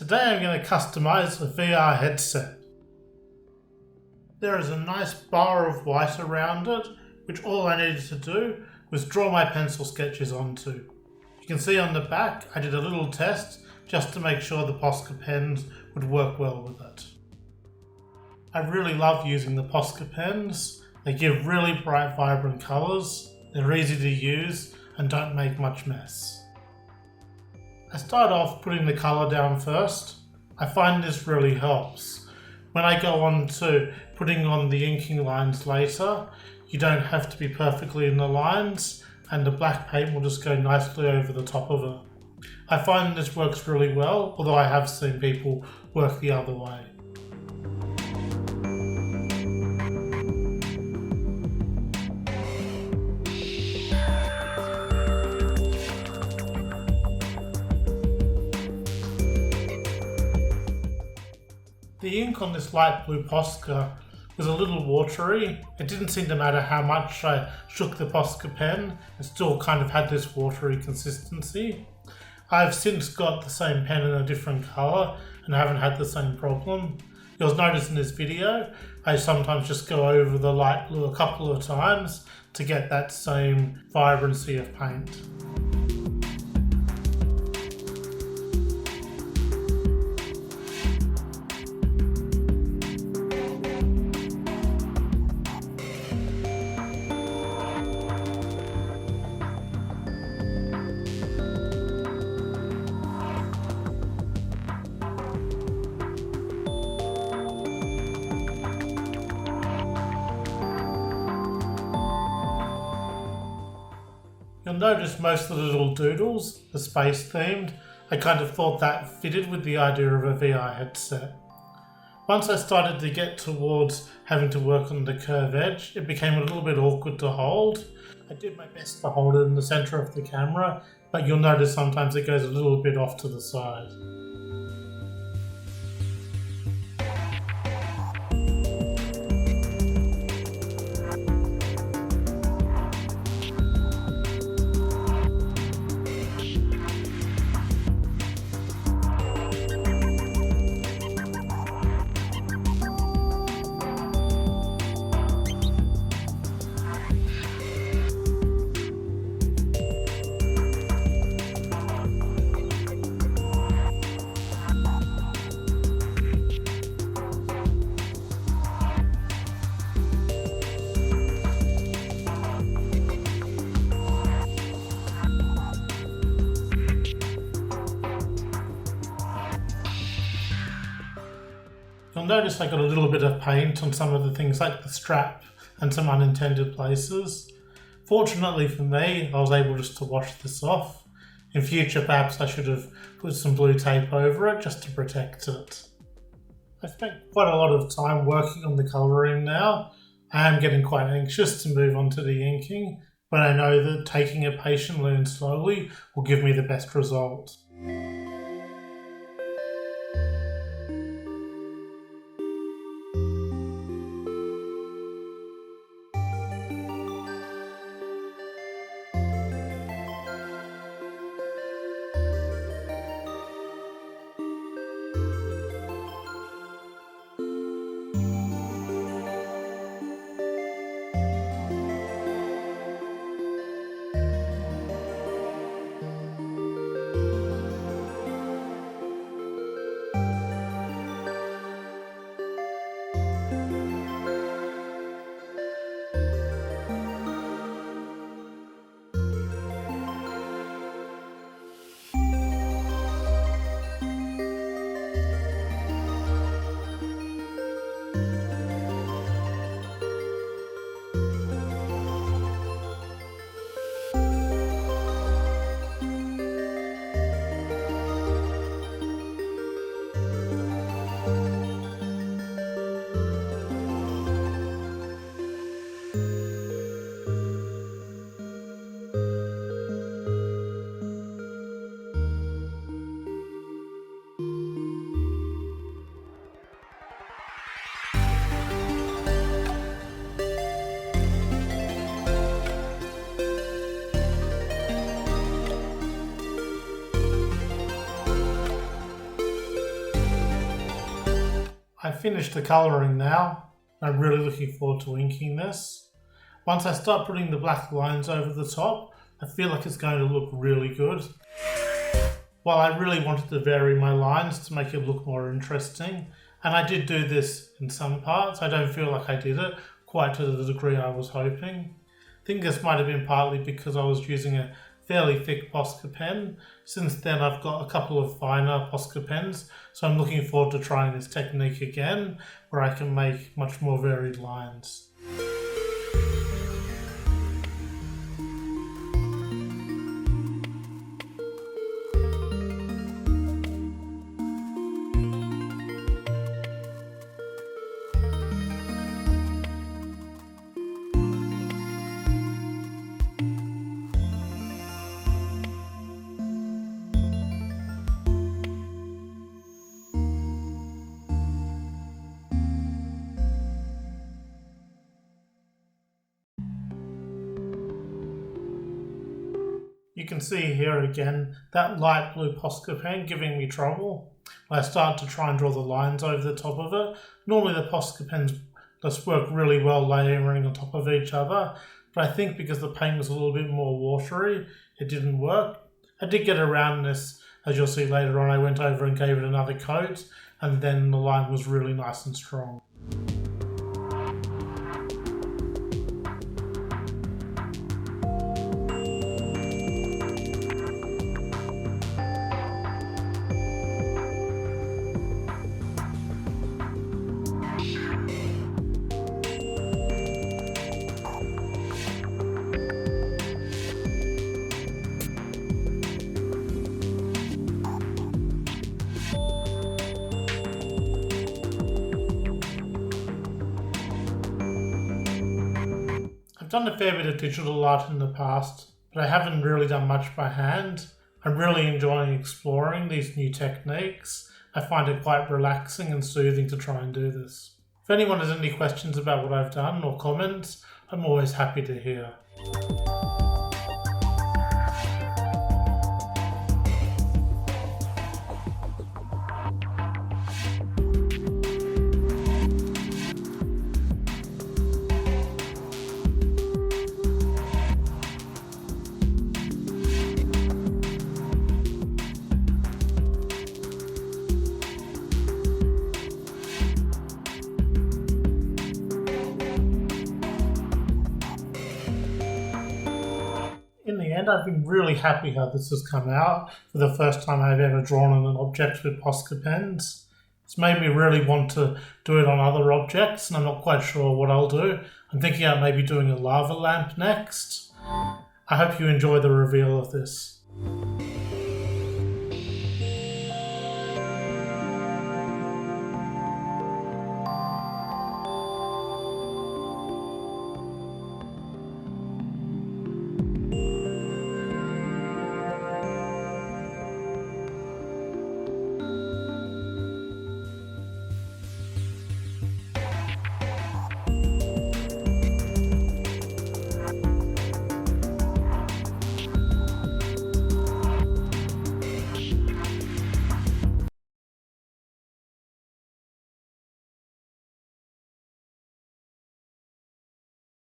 Today I'm going to customize a VR headset. There is a nice bar of white around it, which all I needed to do was draw my pencil sketches onto. You can see on the back I did a little test just to make sure the Posca pens would work well with it. I really love using the Posca pens. They give really bright, vibrant colours, they're easy to use and don't make much mess. I start off putting the colour down first. I find this really helps. When I go on to putting on the inking lines later, you don't have to be perfectly in the lines and the black paint will just go nicely over the top of it. I find this works really well, although I have seen people work the other way. The ink on this light blue Posca was a little watery. It didn't seem to matter how much I shook the Posca pen, it still kind of had this watery consistency. I've since got the same pen in a different colour and I haven't had the same problem. You'll notice in this video, I sometimes just go over the light blue a couple of times to get that same vibrancy of paint. You'll notice most of the little doodles are space themed. I kind of thought that fitted with the idea of a VR headset. Once I started to get towards having to work on the curve edge, it became a little bit awkward to hold. I did my best to hold it in the center of the camera, but you'll notice sometimes it goes a little bit off to the side. You'll notice I got a little bit of paint on some of the things like the strap and some unintended places. Fortunately for me, I was able just to wash this off. In future, perhaps I should have put some blue tape over it just to protect it. I've spent quite a lot of time working on the colouring now. I am getting quite anxious to move on to the inking, but I know that taking it patiently and slowly will give me the best result. I've finished the colouring now. I'm really looking forward to inking this. Once I start putting the black lines over the top, I feel like it's going to look really good. While I really wanted to vary my lines to make it look more interesting, and I did do this in some parts, I don't feel like I did it quite to the degree I was hoping. I think this might have been partly because I was using a fairly thick posca pen. Since then I've got a couple of finer posca pens, so I'm looking forward to trying this technique again, where I can make much more varied lines. You can see here again that light blue posca pen giving me trouble. When I start to try and draw the lines over the top of it, normally the posca pens just work really well layering on top of each other, but I think because the paint was a little bit more watery, it didn't work. I did get around this, as you'll see later on. I went over and gave it another coat, and then the line was really nice and strong. I've done a fair bit of digital art in the past, but I haven't really done much by hand. I'm really enjoying exploring these new techniques. I find it quite relaxing and soothing to try and do this. If anyone has any questions about what I've done or comments, I'm always happy to hear. In the end, I've been really happy how this has come out for the first time I've ever drawn on an object with posca pens. It's made me really want to do it on other objects, and I'm not quite sure what I'll do. I'm thinking about maybe doing a lava lamp next. I hope you enjoy the reveal of this.